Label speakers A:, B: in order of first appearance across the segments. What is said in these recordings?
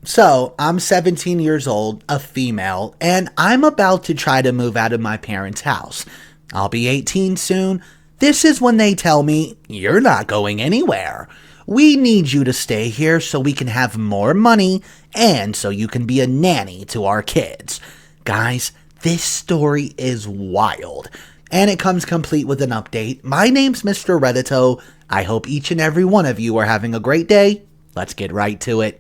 A: So, I'm 17 years old, a female, and I'm about to try to move out of my parents' house. I'll be 18 soon. This is when they tell me, "You're not going anywhere. We need you to stay here so we can have more money and so you can be a nanny to our kids." Guys, this story is wild. And it comes complete with an update. My name's Mr. Reddito. I hope each and every one of you are having a great day. Let's get right to it.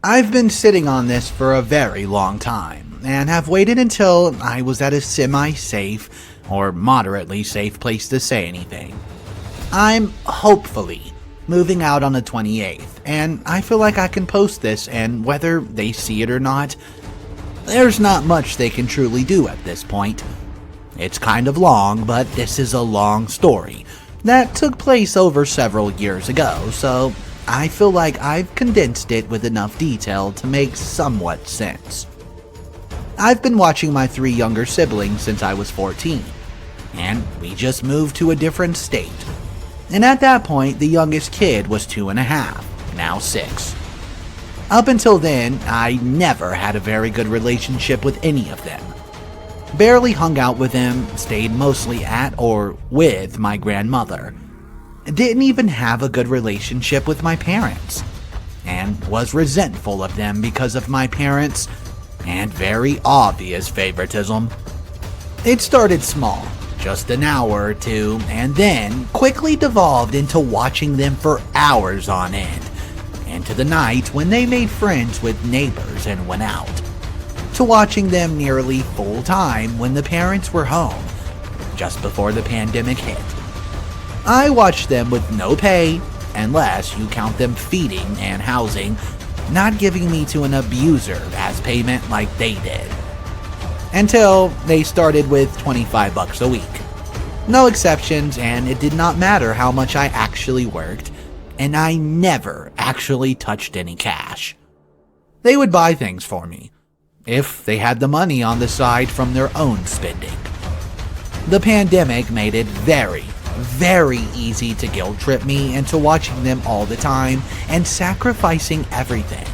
A: I've been sitting on this for a very long time, and have waited until I was at a semi-safe or moderately safe place to say anything. I'm hopefully moving out on the 28th, and I feel like I can post this, and whether they see it or not, there's not much they can truly do at this point. It's kind of long, but this is a long story that took place over several years ago, so I feel like I've condensed it with enough detail to make somewhat sense. I've been watching my 3 younger siblings since I was 14, and we just moved to a different state. And at that point, the youngest kid was 2.5, now 6. Up until then, I never had a very good relationship with any of them. Barely hung out with them, stayed mostly at or with my grandmother. Didn't even have a good relationship with my parents, and was resentful of them because of my parents' and very obvious favoritism. It started small, just an hour or two, and then quickly devolved into watching them for hours on end, into the night when they made friends with neighbors and went out, to watching them nearly full time when the parents were home, just before the pandemic hit. I watched them with no pay, unless you count them feeding and housing, not giving me to an abuser as payment like they did. Until they started with $25 a week. No exceptions, and it did not matter how much I actually worked, and I never actually touched any cash. They would buy things for me, if they had the money on the side from their own spending. The pandemic made it very easy to guilt trip me into watching them all the time and sacrificing everything.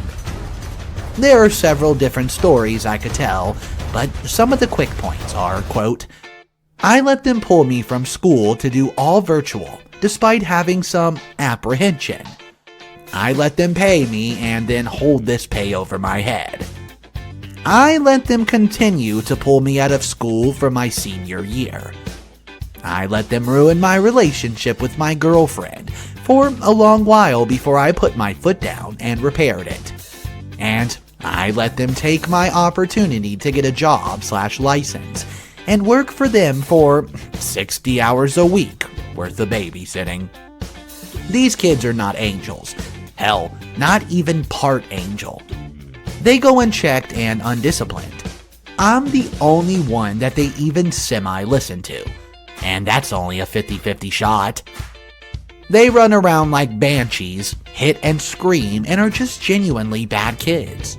A: There are several different stories I could tell, but some of the quick points are, quote, I let them pull me from school to do all virtual, despite having some apprehension. I let them pay me and then hold this pay over my head. I let them continue to pull me out of school for my senior year. I let them ruin my relationship with my girlfriend for a long while before I put my foot down and repaired it. And I let them take my opportunity to get a job/license and work for them for 60 hours a week worth of babysitting. These kids are not angels. Hell, not even part angel. They go unchecked and undisciplined. I'm the only one that they even semi-listen to. And that's only a 50-50 shot. They run around like banshees, hit and scream, and are just genuinely bad kids.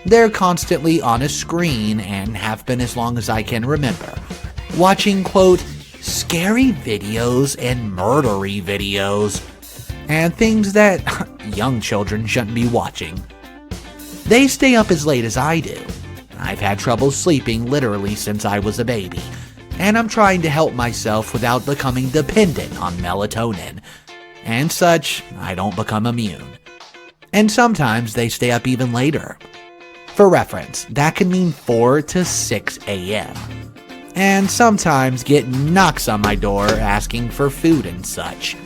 A: They're constantly on a screen and have been as long as I can remember, watching, quote, scary videos and murdery videos, and things that young children shouldn't be watching. They stay up as late as I do. I've had trouble sleeping literally since I was a baby, and I'm trying to help myself without becoming dependent on melatonin, and such I don't become immune. And sometimes they stay up even later. For reference, that can mean 4 to 6 a.m. And sometimes get knocks on my door asking for food and such.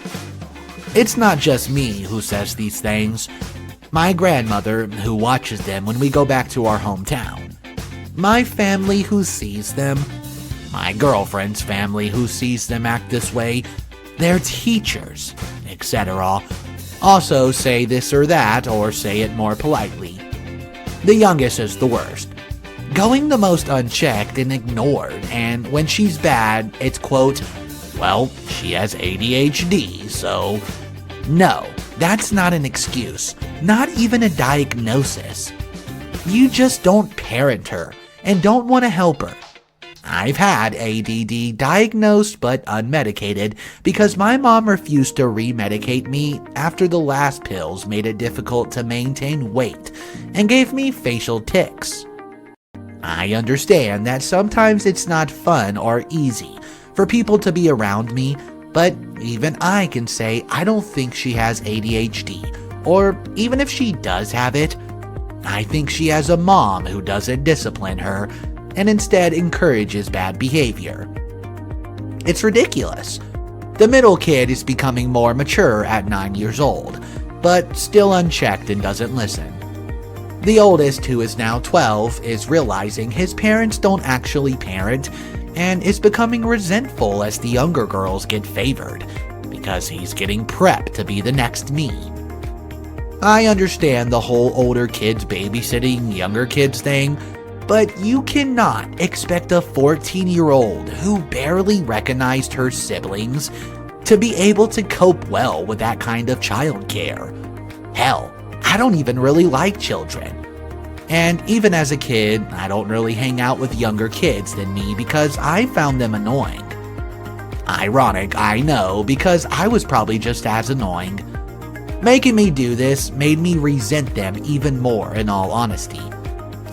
A: It's not just me who says these things. My grandmother, who watches them when we go back to our hometown. My family who sees them. My girlfriend's family who sees them act this way. Their teachers, etc. also say this or that, or say it more politely. The youngest is the worst. Going the most unchecked and ignored, and when she's bad, it's, quote, well, she has ADHD, so... No, that's not an excuse, not even a diagnosis. You just don't parent her, and don't want to help her. I've had ADD diagnosed but unmedicated because my mom refused to remedicate me after the last pills made it difficult to maintain weight and gave me facial tics. I understand that sometimes it's not fun or easy for people to be around me, but even I can say I don't think she has ADHD, or even if she does have it, I think she has a mom who doesn't discipline her and instead encourages bad behavior. It's ridiculous. The middle kid is becoming more mature at 9 years old, but still unchecked and doesn't listen. The oldest, who is now 12, is realizing his parents don't actually parent and is becoming resentful as the younger girls get favored because he's getting prepped to be the next me. I understand the whole older kids babysitting younger kids thing, but you cannot expect a 14-year-old who barely recognized her siblings to be able to cope well with that kind of childcare. Hell, I don't even really like children. And even as a kid, I don't really hang out with younger kids than me because I found them annoying. Ironic, I know, because I was probably just as annoying. Making me do this made me resent them even more, in all honesty.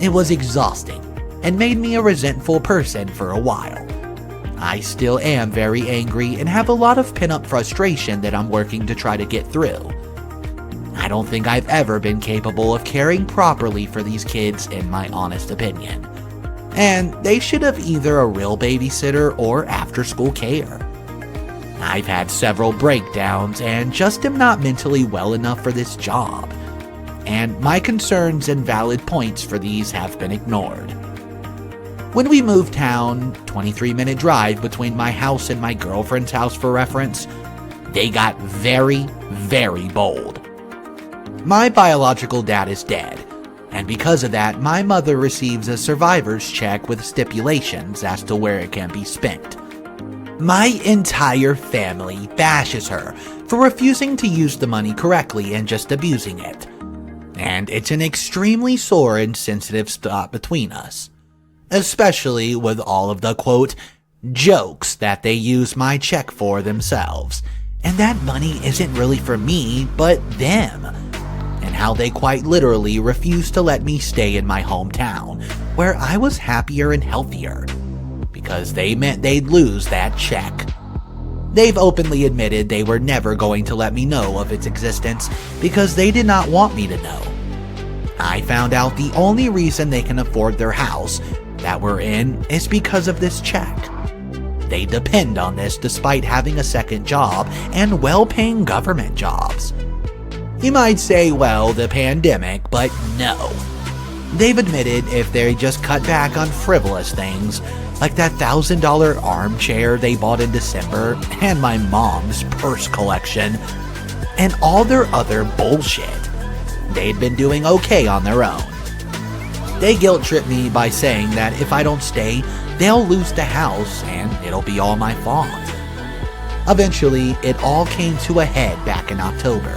A: It was exhausting and made me a resentful person for a while. I still am very angry and have a lot of pent-up frustration that I'm working to try to get through. I don't think I've ever been capable of caring properly for these kids, in my honest opinion. And they should have either a real babysitter or after-school care. I've had several breakdowns and just am not mentally well enough for this job. And my concerns and valid points for these have been ignored. When we moved town, 23-minute drive between my house and my girlfriend's house for reference, they got very, very bold. My biological dad is dead, and because of that, my mother receives a survivor's check with stipulations as to where it can be spent. My entire family bashes her for refusing to use the money correctly and just abusing it. And it's an extremely sore and sensitive spot between us, especially with all of the, quote, jokes that they use my check for themselves, and that money isn't really for me, but them, and how they quite literally refuse to let me stay in my hometown, where I was happier and healthier, because they meant they'd lose that check. They've openly admitted they were never going to let me know of its existence because they did not want me to know. I found out the only reason they can afford their house that we're in is because of this check. They depend on this despite having a second job and well-paying government jobs. You might say, well, the pandemic, but no. They've admitted if they just cut back on frivolous things, like that $1,000 armchair they bought in December, and my mom's purse collection, and all their other bullshit, they'd been doing okay on their own. They guilt-trip me by saying that if I don't stay, they'll lose the house and it'll be all my fault. Eventually, it all came to a head back in October.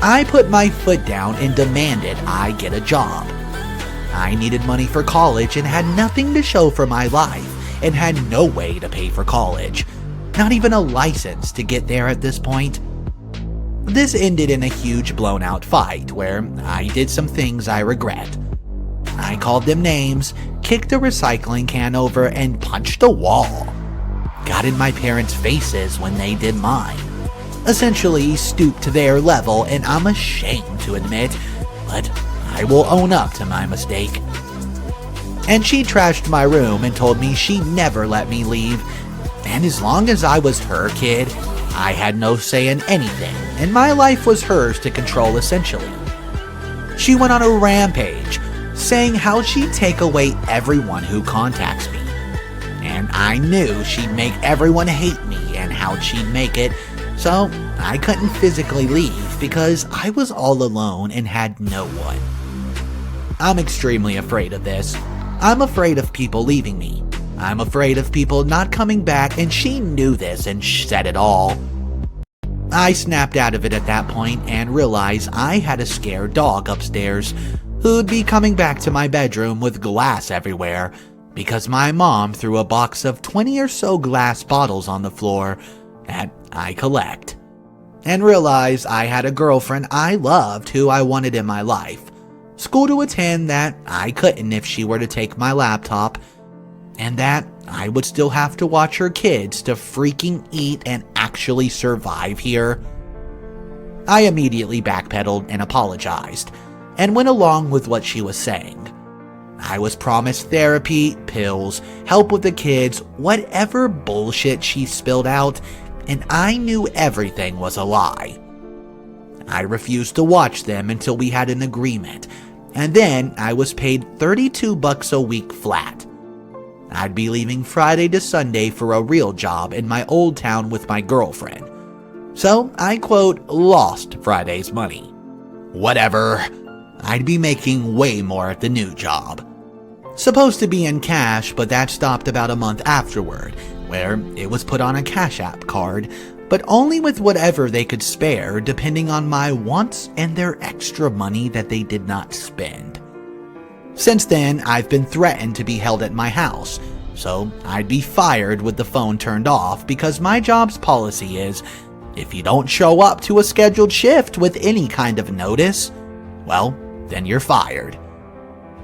A: I put my foot down and demanded I get a job. I needed money for college and had nothing to show for my life and had no way to pay for college, not even a license to get there at this point. This ended in a huge blown-out fight where I did some things I regret. I called them names, kicked a recycling can over, and punched a wall. Got in my parents' faces when they did mine. Essentially stooped to their level, and I'm ashamed to admit, but I will own up to my mistake. And she trashed my room and told me she'd never let me leave, and as long as I was her kid, I had no say in anything, and my life was hers to control essentially. She went on a rampage, saying how she'd take away everyone who contacts me. And I knew she'd make everyone hate me and how she'd make it, so I couldn't physically leave because I was all alone and had no one. I'm extremely afraid of this. I'm afraid of people leaving me. I'm afraid of people not coming back, and she knew this and said it all. I snapped out of it at that point and realized I had a scared dog upstairs who'd be coming back to my bedroom with glass everywhere because my mom threw a box of 20 or so glass bottles on the floor that I collect, and realized I had a girlfriend I loved who I wanted in my life, school to attend that I couldn't if she were to take my laptop, and that I would still have to watch her kids to freaking eat and actually survive here. I immediately backpedaled and apologized, and went along with what she was saying. I was promised therapy, pills, help with the kids, whatever bullshit she spilled out, and I knew everything was a lie. I refused to watch them until we had an agreement, and then I was paid $32 a week flat. I'd be leaving Friday to Sunday for a real job in my old town with my girlfriend. So I, quote, lost Friday's money. Whatever. I'd be making way more at the new job. Supposed to be in cash, but that stopped about a month afterward, where it was put on a Cash App card, but only with whatever they could spare depending on my wants and their extra money that they did not spend. Since then, I've been threatened to be held at my house, so I'd be fired with the phone turned off because my job's policy is, if you don't show up to a scheduled shift with any kind of notice, well, then you're fired.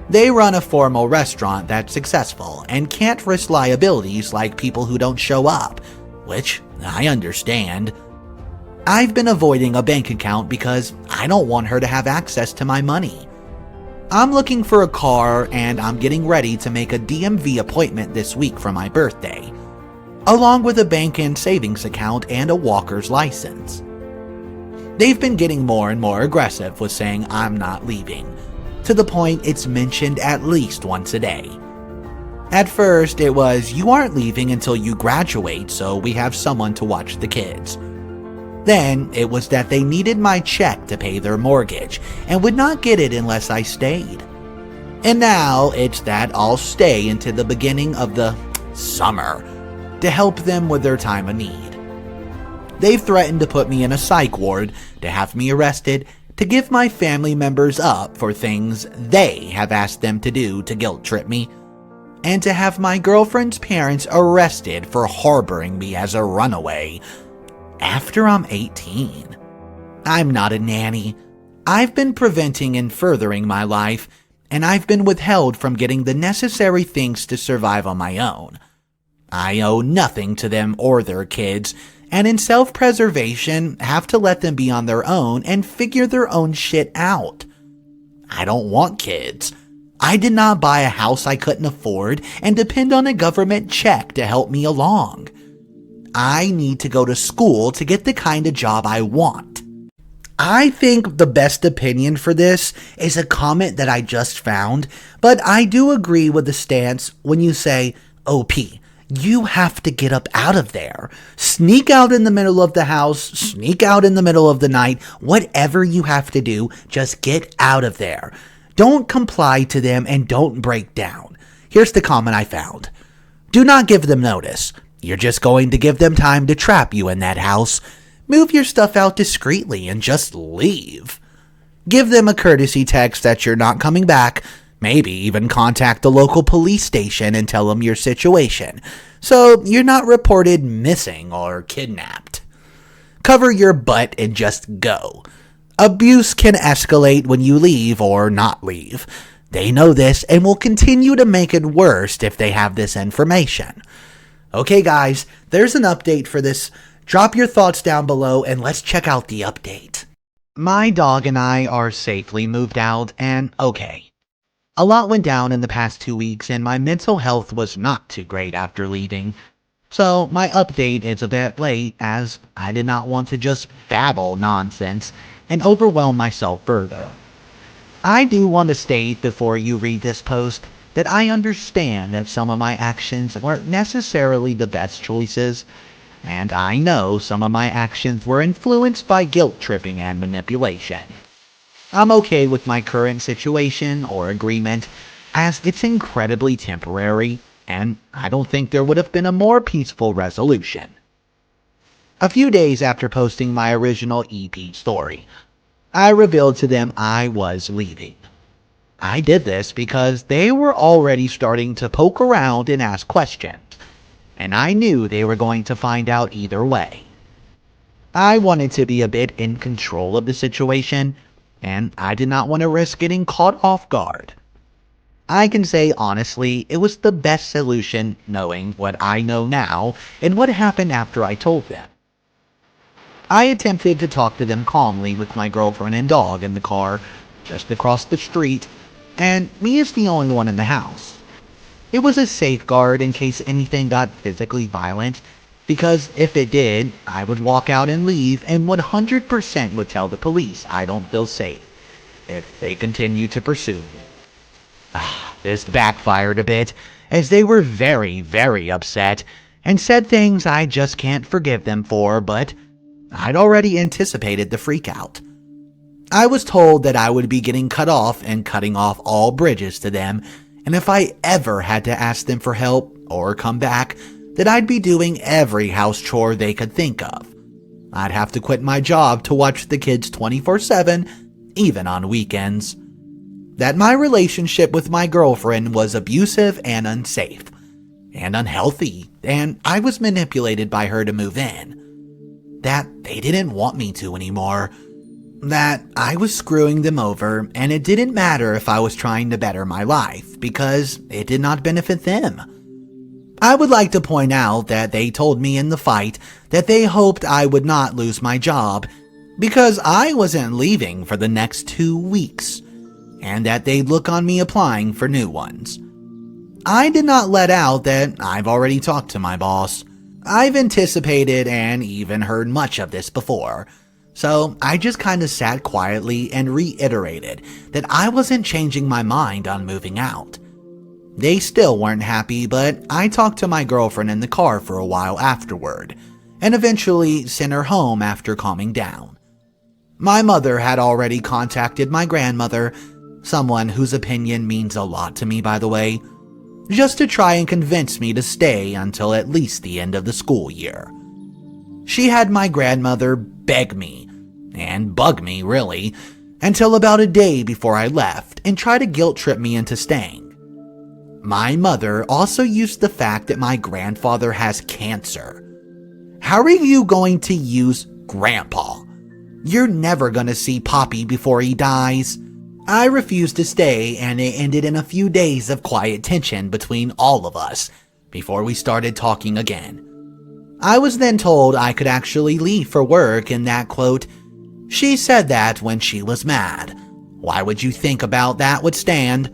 A: They run a formal restaurant that's successful and can't risk liabilities like people who don't show up, which I understand. I've been avoiding a bank account because I don't want her to have access to my money. I'm looking for a car and I'm getting ready to make a DMV appointment this week for my birthday, along with a bank and savings account and a walker's license. They've been getting more and more aggressive with saying I'm not leaving, to the point it's mentioned at least once a day. At first, it was, you aren't leaving until you graduate, so we have someone to watch the kids. Then, it was that they needed my check to pay their mortgage, and would not get it unless I stayed. And now, it's that I'll stay into the beginning of the summer to help them with their time of need. They've threatened to put me in a psych ward, to have me arrested, to give my family members up for things they have asked them to do to guilt trip me, and to have my girlfriend's parents arrested for harboring me as a runaway after I'm 18. I'm not a nanny. I've been preventing and furthering my life, and I've been withheld from getting the necessary things to survive on my own. I owe nothing to them or their kids, and in self-preservation, have to let them be on their own and figure their own shit out. I don't want kids. I did not buy a house I couldn't afford and depend on a government check to help me along. I need to go to school to get the kind of job I want. I think the best opinion for this is a comment that I just found, but I do agree with the stance when you say, OP, you have to get up out of there. Sneak out in the middle of the house, sneak out in the middle of the night, whatever you have to do, just get out of there. Don't comply to them and don't break down. Here's the comment I found. Do not give them notice. You're just going to give them time to trap you in that house. Move your stuff out discreetly and just leave. Give them a courtesy text that you're not coming back. Maybe even contact the local police station and tell them your situation, so you're not reported missing or kidnapped. Cover your butt and just go. Abuse can escalate when you leave or not leave. They know this and will continue to make it worse if they have this information. Okay guys, there's an update for this. Drop your thoughts down below and let's check out the update. My dog and I are safely moved out, and okay. A lot went down in the past 2 weeks and my mental health was not too great after leaving. So my update is a bit late as I did not want to just babble nonsense and overwhelm myself further. I do want to state before you read this post that I understand that some of my actions weren't necessarily the best choices, and I know some of my actions were influenced by guilt tripping and manipulation. I'm okay with my current situation or agreement, as it's incredibly temporary, and I don't think there would have been a more peaceful resolution. A few days after posting my original EP story, I revealed to them I was leaving. I did this because they were already starting to poke around and ask questions, and I knew they were going to find out either way. I wanted to be a bit in control of the situation, and I did not want to risk getting caught off guard. I can say honestly, it was the best solution knowing what I know now and what happened after I told them. I attempted to talk to them calmly with my girlfriend and dog in the car just across the street, and me as the only one in the house. It was a safeguard in case anything got physically violent, because if it did, I would walk out and leave and 100% would tell the police I don't feel safe if they continue to pursue me. This backfired a bit, as they were very, very upset and said things I just can't forgive them for, but I'd already anticipated the freakout. I was told that I would be getting cut off and cutting off all bridges to them, and if I ever had to ask them for help or come back, that I'd be doing every house chore they could think of. I'd have to quit my job to watch the kids 24/7, even on weekends. That my relationship with my girlfriend was abusive and unsafe, and unhealthy, and I was manipulated by her to move in. That they didn't want me to anymore. That I was screwing them over, and it didn't matter if I was trying to better my life, because it did not benefit them. I would like to point out that they told me in the fight that they hoped I would not lose my job, because I wasn't leaving for the next 2 weeks, and that they'd look on me applying for new ones. I did not let out that I've already talked to my boss. I've anticipated and even heard much of this before, so I just kinda sat quietly and reiterated that I wasn't changing my mind on moving out. They still weren't happy, but I talked to my girlfriend in the car for a while afterward, and eventually sent her home after calming down. My mother had already contacted my grandmother, someone whose opinion means a lot to me by the way, just to try and convince me to stay until at least the end of the school year. She had my grandmother beg me, and bug me really, until about a day before I left and try to guilt trip me into staying. My mother also used the fact that my grandfather has cancer. How are you going to use Grandpa? You're never gonna see Poppy before he dies. I refused to stay, and it ended in a few days of quiet tension between all of us before we started talking again. I was then told I could actually leave for work and that, quote, she said that when she was mad. Why would you think about that would stand?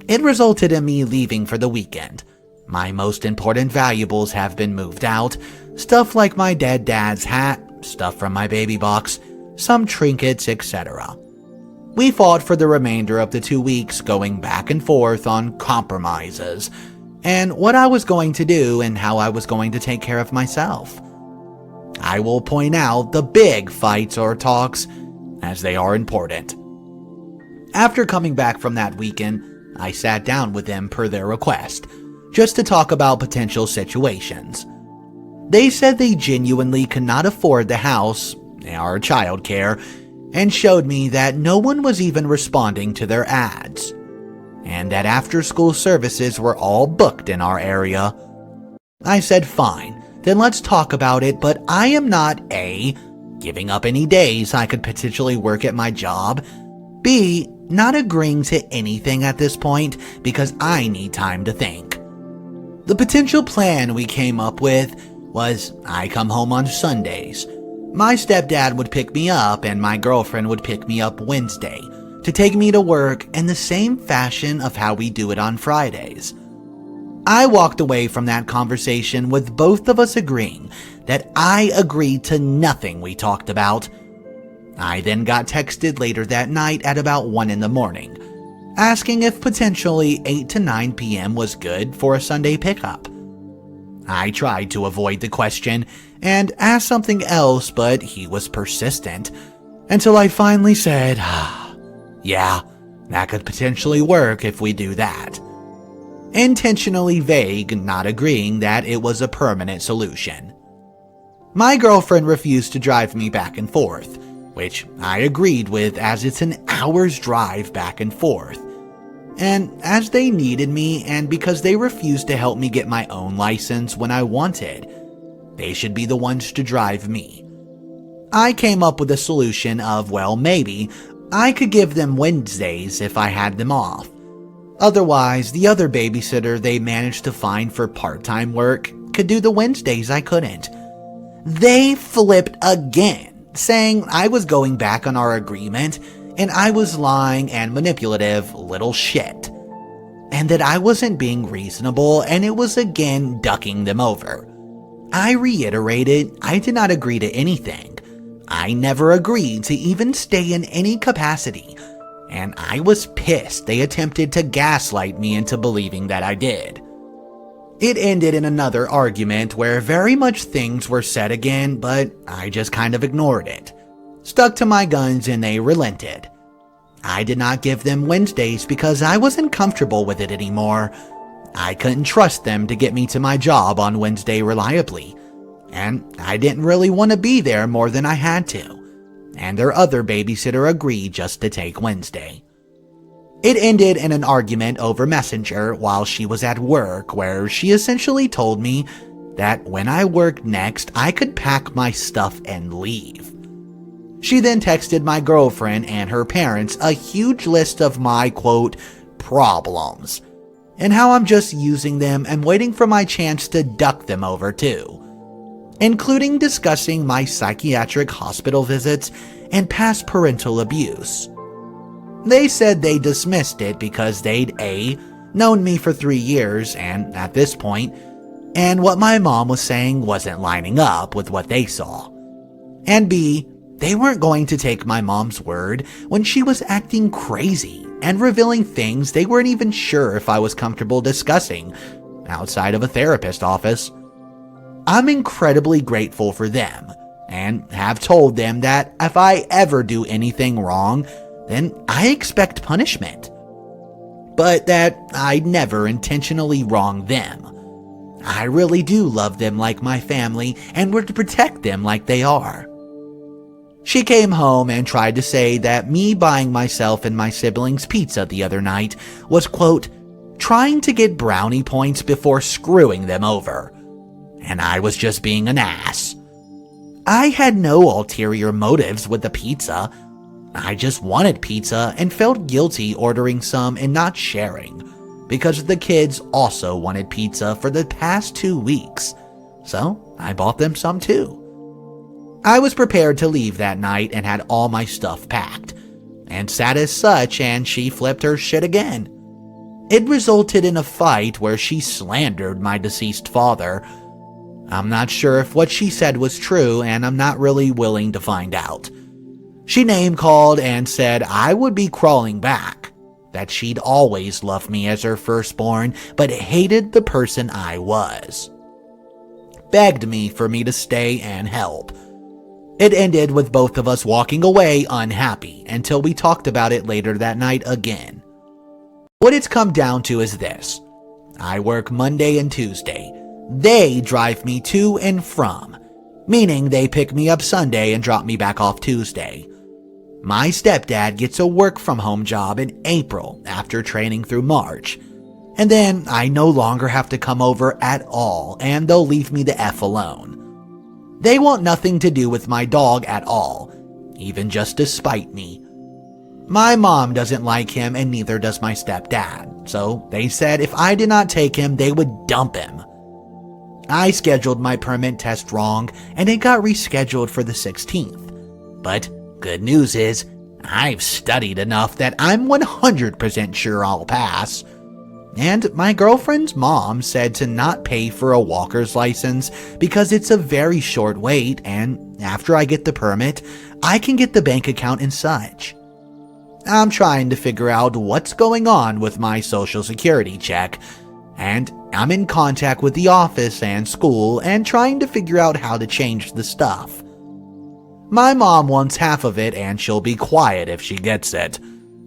A: It resulted in me leaving for the weekend. My most important valuables have been moved out, stuff like my dead dad's hat, stuff from my baby box, some trinkets, etc. We fought for the remainder of the 2 weeks, going back and forth on compromises, and what I was going to do and how I was going to take care of myself. I will point out the big fights or talks, as they are important. After coming back from that weekend, I sat down with them per their request, just to talk about potential situations. They said they genuinely could not afford the house, or childcare, and showed me that no one was even responding to their ads, and that after-school services were all booked in our area. I said fine, then let's talk about it, but I am not A, giving up any days I could potentially work at my job, B, not agreeing to anything at this point because I need time to think. The potential plan we came up with was I come home on Sundays. My stepdad would pick me up and my girlfriend would pick me up Wednesday to take me to work in the same fashion of how we do it on Fridays. I walked away from that conversation with both of us agreeing that I agreed to nothing we talked about. I then got texted later that night at about 1 a.m, asking if potentially 8 to 9 p.m. was good for a Sunday pickup. I tried to avoid the question and asked something else, but he was persistent, until I finally said, yeah, that could potentially work if we do that. Intentionally vague, not agreeing that it was a permanent solution. My girlfriend refused to drive me back and forth, which I agreed with as it's an hour's drive back and forth. And as they needed me, and because they refused to help me get my own license when I wanted, they should be the ones to drive me. I came up with a solution of, well, maybe I could give them Wednesdays if I had them off. Otherwise, the other babysitter they managed to find for part-time work could do the Wednesdays I couldn't. They flipped again, saying I was going back on our agreement and I was lying and manipulative little shit, and that I wasn't being reasonable and it was again ducking them over. I reiterated I did not agree to anything. I never agreed to even stay in any capacity, and I was pissed they attempted to gaslight me into believing that I did. It ended in another argument where very much things were said again, but I just kind of ignored it. Stuck to my guns and they relented. I did not give them Wednesdays because I wasn't comfortable with it anymore. I couldn't trust them to get me to my job on Wednesday reliably, and I didn't really want to be there more than I had to, and their other babysitter agreed just to take Wednesday. It ended in an argument over Messenger while she was at work, where she essentially told me that when I worked next, I could pack my stuff and leave. She then texted my girlfriend and her parents a huge list of my, quote, problems, and how I'm just using them and waiting for my chance to duck them over too, including discussing my psychiatric hospital visits and past parental abuse. They said they dismissed it because they'd A, known me for 3 years and at this point, and what my mom was saying wasn't lining up with what they saw, and B, they weren't going to take my mom's word when she was acting crazy and revealing things they weren't even sure if I was comfortable discussing outside of a therapist office. I'm incredibly grateful for them and have told them that if I ever do anything wrong, then I expect punishment, but that I'd never intentionally wrong them. I really do love them like my family and would protect them like they are. She came home and tried to say that me buying myself and my siblings pizza the other night was, quote, trying to get brownie points before screwing them over, and I was just being an ass. I had no ulterior motives with the pizza. I just wanted pizza and felt guilty ordering some and not sharing, because the kids also wanted pizza for the past 2 weeks, so I bought them some too. I was prepared to leave that night and had all my stuff packed, and sat as such, and she flipped her shit again. It resulted in a fight where she slandered my deceased father. I'm not sure if what she said was true, and I'm not really willing to find out. She name-called and said I would be crawling back, that she'd always loved me as her firstborn, but hated the person I was. Begged me for me to stay and help. It ended with both of us walking away unhappy until we talked about it later that night again. What it's come down to is this. I work Monday and Tuesday. They drive me to and from, meaning they pick me up Sunday and drop me back off Tuesday. My stepdad gets a work-from-home job in April after training through March, and then I no longer have to come over at all and they'll leave me the F alone. They want nothing to do with my dog at all, even just to spite me. My mom doesn't like him and neither does my stepdad, so they said if I did not take him, they would dump him. I scheduled my permit test wrong and it got rescheduled for the 16th. But good news is, I've studied enough that I'm 100% sure I'll pass. And my girlfriend's mom said to not pay for a walker's license because it's a very short wait, and after I get the permit, I can get the bank account and such. I'm trying to figure out what's going on with my social security check, and I'm in contact with the office and school and trying to figure out how to change the stuff. My mom wants half of it and she'll be quiet if she gets it.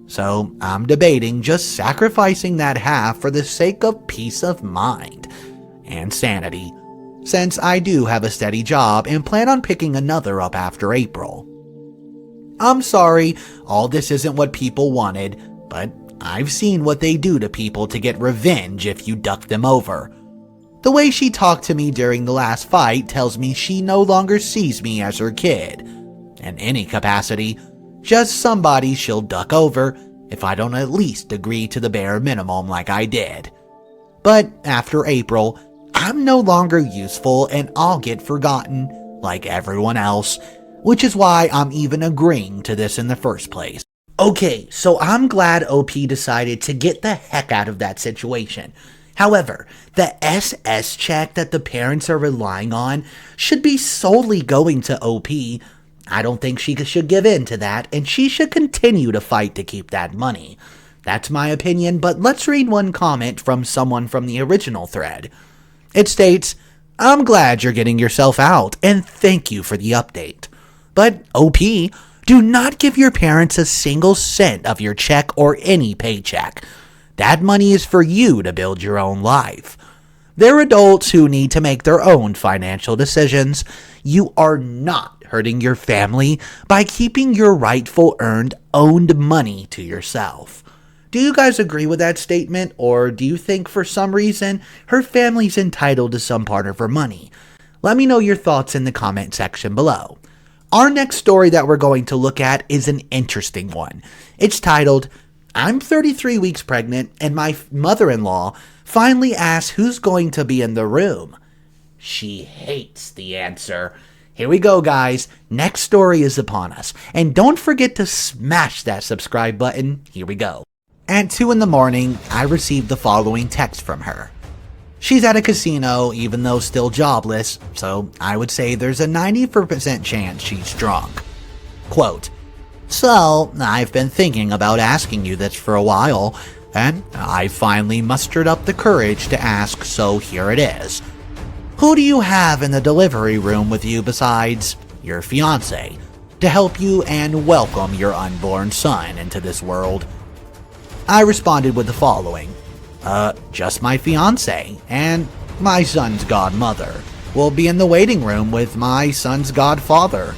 A: So I'm debating just sacrificing that half for the sake of peace of mind and sanity, since I do have a steady job and plan on picking another up after April. I'm sorry, all this isn't what people wanted, but I've seen what they do to people to get revenge if you duck them over. The way she talked to me during the last fight tells me she no longer sees me as her kid. In any capacity, just somebody she'll duck over if I don't at least agree to the bare minimum like I did. But after April, I'm no longer useful and I'll get forgotten like everyone else, which is why I'm even agreeing to this in the first place. Okay, so I'm glad OP decided to get the heck out of that situation. However, the SS check that the parents are relying on should be solely going to OP. I don't think she should give in to that, and she should continue to fight to keep that money. That's my opinion, but let's read one comment from someone from the original thread. It states, "I'm glad you're getting yourself out, and thank you for the update. But OP, do not give your parents a single cent of your check or any paycheck. That money is for you to build your own life. They're adults who need to make their own financial decisions. You are not hurting your family by keeping your rightful owned money to yourself." Do you guys agree with that statement, or do you think for some reason her family's entitled to some part of her money? Let me know your thoughts in the comment section below. Our next story that we're going to look at is an interesting one. It's titled, "I'm 33 weeks pregnant and my mother-in-law finally asks who's going to be in the room. She hates the answer." Here we go, guys. Next story is upon us. And don't forget to smash that subscribe button. Here we go. At 2 in the morning, I received the following text from her. She's at a casino, even though still jobless, so I would say there's a 90% chance she's drunk. Quote, "So, I've been thinking about asking you this for a while, and I finally mustered up the courage to ask, so here it is. Who do you have in the delivery room with you besides your fiancé to help you and welcome your unborn son into this world?" I responded with the following. Just my fiancé and my son's godmother will be in the waiting room with my son's godfather,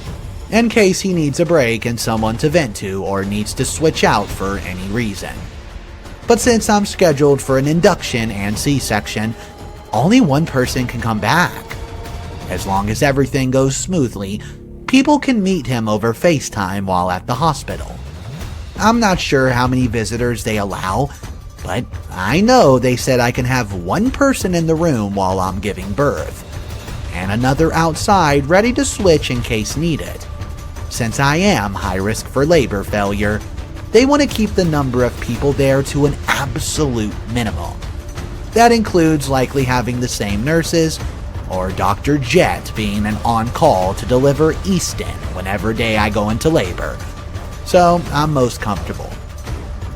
A: in case he needs a break and someone to vent to or needs to switch out for any reason. But since I'm scheduled for an induction and C-section, only one person can come back. As long as everything goes smoothly, people can meet him over FaceTime while at the hospital. I'm not sure how many visitors they allow, but I know they said I can have one person in the room while I'm giving birth, and another outside ready to switch in case needed. Since I am high risk for labor failure, they want to keep the number of people there to an absolute minimum. That includes likely having the same nurses, or Dr. Jet being an on-call to deliver Easton whenever day I go into labor, so I'm most comfortable.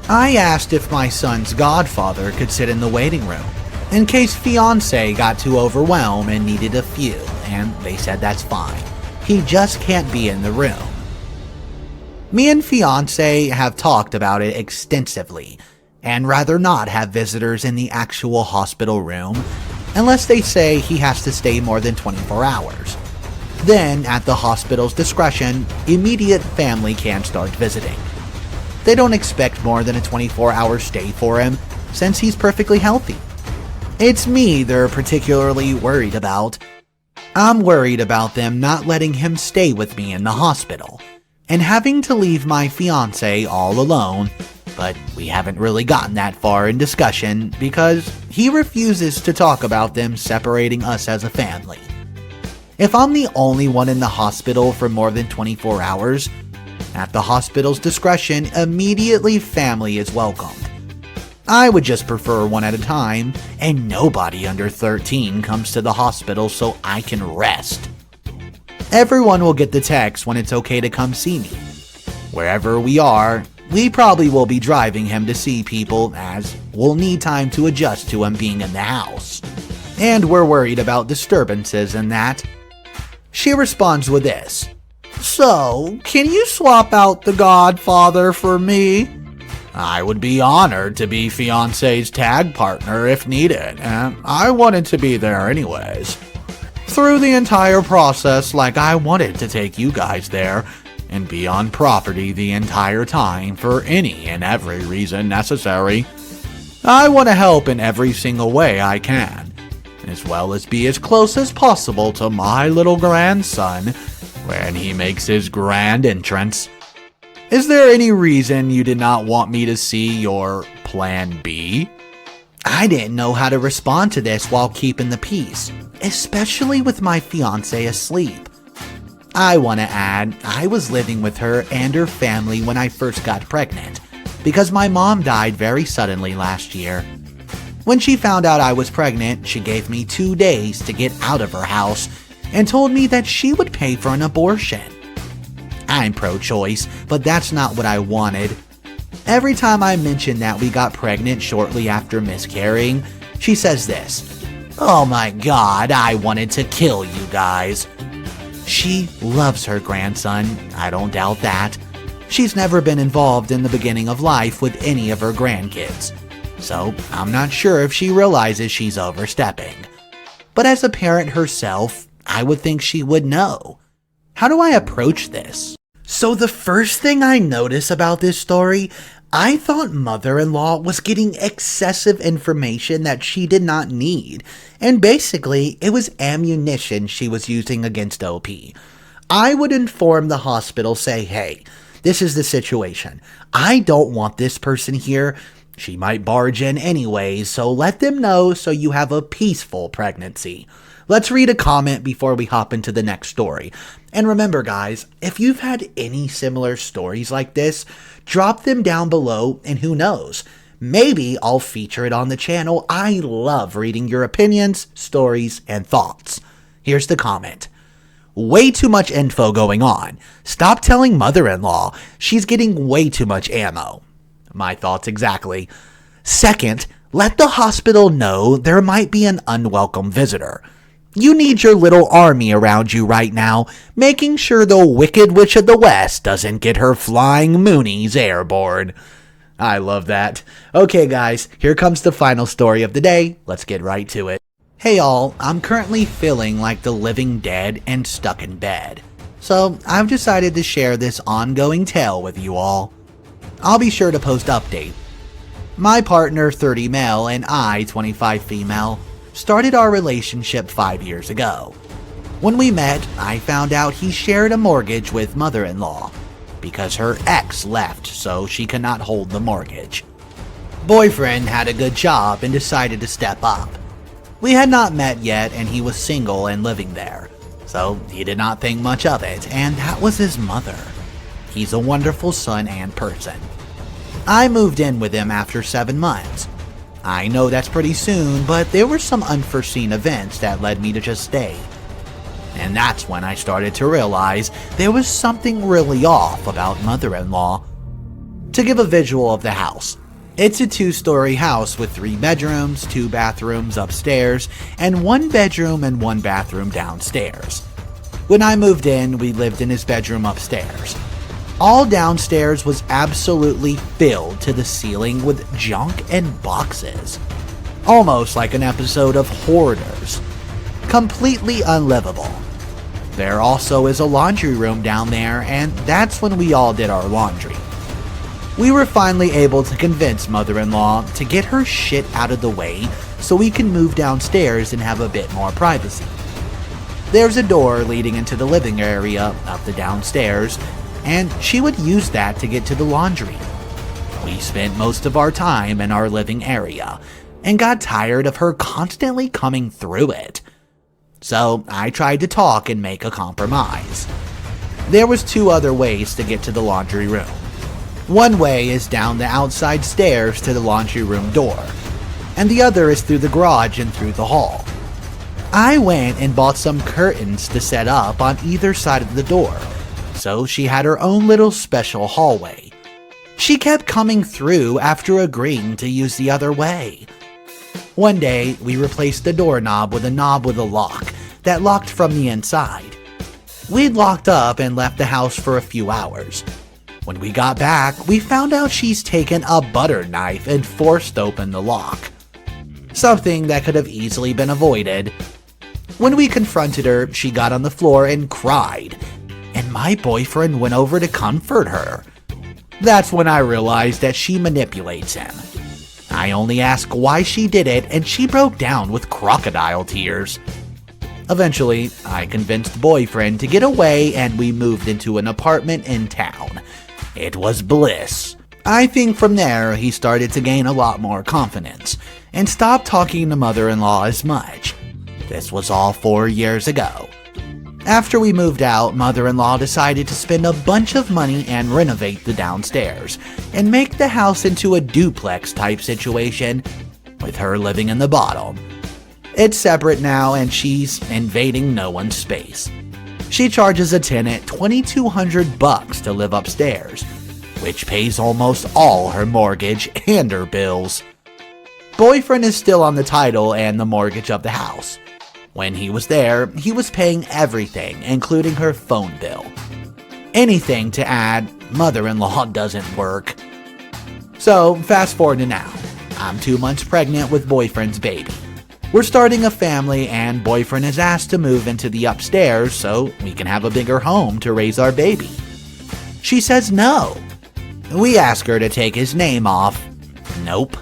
A: I asked if my son's godfather could sit in the waiting room, in case fiancé got too overwhelmed and needed a few, and they said that's fine. He just can't be in the room. Me and fiancé have talked about it extensively, and rather not have visitors in the actual hospital room, unless they say he has to stay more than 24 hours. Then, at the hospital's discretion, immediate family can start visiting. They don't expect more than a 24-hour stay for him, since he's perfectly healthy. It's me they're particularly worried about. I'm worried about them not letting him stay with me in the hospital, and having to leave my fiancé all alone, but we haven't really gotten that far in discussion because he refuses to talk about them separating us as a family. If I'm the only one in the hospital for more than 24 hours, at the hospital's discretion, immediately family is welcomed. I would just prefer one at a time, and nobody under 13 comes to the hospital so I can rest. Everyone will get the text when it's okay to come see me. Wherever we are, we probably will be driving him to see people, as we'll need time to adjust to him being in the house. And we're worried about disturbances and that. She responds with this. "So, can you swap out the godfather for me?" I would be honored to be fiancé's tag partner if needed, and I wanted to be there anyways. Through the entire process, like I wanted to take you guys there, and be on property the entire time for any and every reason necessary. I want to help in every single way I can, as well as be as close as possible to my little grandson when he makes his grand entrance. Is there any reason you did not want me to see your Plan B? I didn't know how to respond to this while keeping the peace, especially with my fiance asleep. I want to add, I was living with her and her family when I first got pregnant, because my mom died very suddenly last year. When she found out I was pregnant, she gave me 2 days to get out of her house and told me that she would pay for an abortion. I'm pro-choice, but that's not what I wanted. Every time I mention that we got pregnant shortly after miscarrying, she says this: "Oh my God, I wanted to kill you guys." She loves her grandson, I don't doubt that. She's never been involved in the beginning of life with any of her grandkids, so I'm not sure if she realizes she's overstepping. But as a parent herself, I would think she would know. How do I approach this? So the first thing I notice about this story, I thought mother-in-law was getting excessive information that she did not need, and basically it was ammunition she was using against OP. I would inform the hospital, say, "Hey, this is the situation. I don't want this person here. She might barge in anyways, so let them know so you have a peaceful pregnancy." Let's read a comment before we hop into the next story. And remember guys, if you've had any similar stories like this, drop them down below and who knows, maybe I'll feature it on the channel. I love reading your opinions, stories, and thoughts. Here's the comment. "Way too much info going on. Stop telling mother-in-law. She's getting way too much ammo." My thoughts exactly. Second, let the hospital know there might be an unwelcome visitor. You need your little army around you right now, making sure the Wicked Witch of the West doesn't get her flying moonies airborne. I love that. Okay guys, here comes the final story of the day. Let's get right to it. Hey y'all, I'm currently feeling like the living dead and stuck in bed. So I've decided to share this ongoing tale with you all. I'll be sure to post update. My partner, 30 male, and I, 25 female, started our relationship 5 years ago. When we met, I found out he shared a mortgage with mother-in-law because her ex left so she could not hold the mortgage. Boyfriend had a good job and decided to step up. We had not met yet and he was single and living there, so he did not think much of it, and that was his mother. He's a wonderful son and person. I moved in with him after 7 months. I know that's pretty soon, but there were some unforeseen events that led me to just stay. And that's when I started to realize there was something really off about mother-in-law. To give a visual of the house, it's a 2-story house with 3 bedrooms, 2 bathrooms upstairs, and 1 bedroom and 1 bathroom downstairs. When I moved in, we lived in his bedroom upstairs. All downstairs was absolutely filled to the ceiling with junk and boxes. Almost like an episode of Hoarders. Completely unlivable. There also is a laundry room down there, and that's when we all did our laundry. We were finally able to convince mother-in-law to get her shit out of the way so we can move downstairs and have a bit more privacy. There's a door leading into the living area of the downstairs, and she would use that to get to the laundry. We spent most of our time in our living area and got tired of her constantly coming through it. So I tried to talk and make a compromise. There was 2 other ways to get to the laundry room. One way is down the outside stairs to the laundry room door, and the other is through the garage and through the hall. I went and bought some curtains to set up on either side of the door, so she had her own little special hallway. She kept coming through after agreeing to use the other way. One day, we replaced the doorknob with a knob with a lock that locked from the inside. We'd locked up and left the house for a few hours. When we got back, we found out she's taken a butter knife and forced open the lock. Something that could have easily been avoided. When we confronted her, she got on the floor and cried. And my boyfriend went over to comfort her. That's when I realized that she manipulates him. I only asked why she did it, and she broke down with crocodile tears. Eventually, I convinced boyfriend to get away and we moved into an apartment in town. It was bliss. I think from there, he started to gain a lot more confidence and stopped talking to mother-in-law as much. This was all 4 years ago. After we moved out, mother-in-law decided to spend a bunch of money and renovate the downstairs and make the house into a duplex type situation, with her living in the bottom. It's separate now and she's invading no one's space. She charges a tenant $2,200 to live upstairs, which pays almost all her mortgage and her bills. Boyfriend is still on the title and the mortgage of the house. When he was there, he was paying everything, including her phone bill. Anything to add, mother-in-law doesn't work. So, fast forward to now. I'm 2 months pregnant with boyfriend's baby. We're starting a family and boyfriend is asked to move into the upstairs so we can have a bigger home to raise our baby. She says no. We ask her to take his name off. Nope.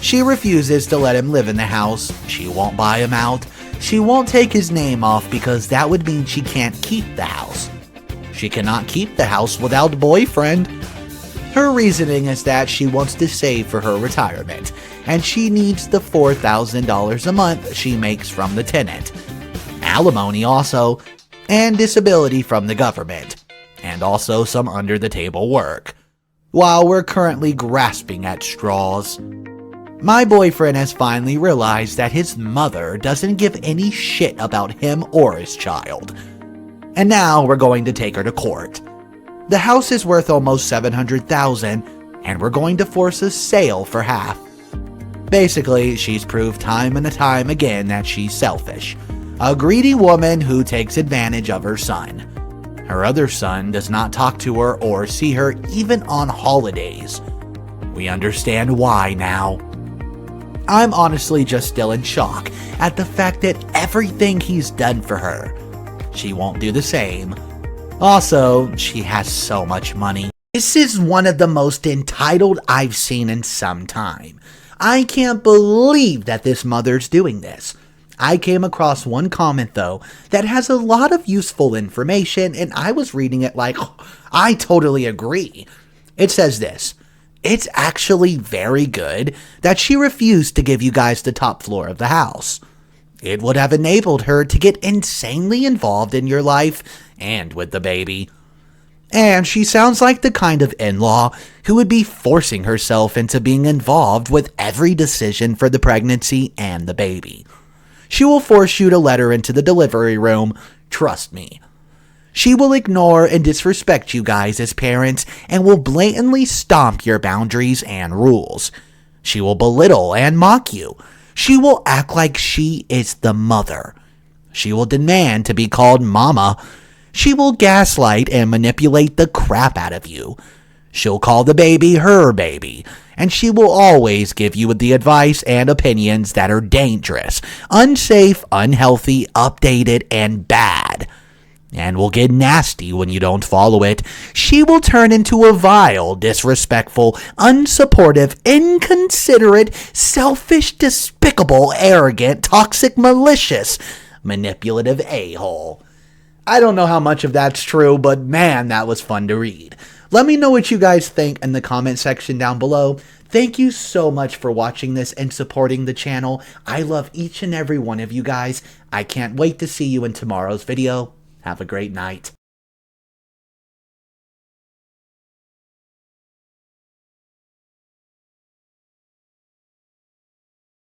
A: She refuses to let him live in the house. She won't buy him out. She won't take his name off because that would mean she can't keep the house. She cannot keep the house without boyfriend. Her reasoning is that she wants to save for her retirement, and she needs the $4,000 a month she makes from the tenant, alimony also, and disability from the government, and also some under-the-table work, while we're currently grasping at straws. My boyfriend has finally realized that his mother doesn't give any shit about him or his child, and now we're going to take her to court. The house is worth almost $700,000, and we're going to force a sale for half. Basically, she's proved time and time again that she's selfish. A greedy woman who takes advantage of her son. Her other son does not talk to her or see her even on holidays. We understand why now. I'm honestly just still in shock at the fact that everything he's done for her, she won't do the same. Also, she has so much money. This is one of the most entitled I've seen in some time. I can't believe that this mother's doing this. I came across one comment though that has a lot of useful information and I was reading it like, oh, I totally agree. It says this: it's actually very good that she refused to give you guys the top floor of the house. It would have enabled her to get insanely involved in your life and with the baby. And she sounds like the kind of in-law who would be forcing herself into being involved with every decision for the pregnancy and the baby. She will force you to let her into the delivery room, trust me. She will ignore and disrespect you guys as parents and will blatantly stomp your boundaries and rules. She will belittle and mock you. She will act like she is the mother. She will demand to be called mama. She will gaslight and manipulate the crap out of you. She'll call the baby her baby, and she will always give you the advice and opinions that are dangerous, unsafe, unhealthy, updated, and bad, and will get nasty when you don't follow it. She will turn into a vile, disrespectful, unsupportive, inconsiderate, selfish, despicable, arrogant, toxic, malicious, manipulative a-hole. I don't know how much of that's true, but man, that was fun to read. Let me know what you guys think in the comment section down below. Thank you so much for watching this and supporting the channel. I love each and every one of you guys. I can't wait to see you in tomorrow's video. Have a great night.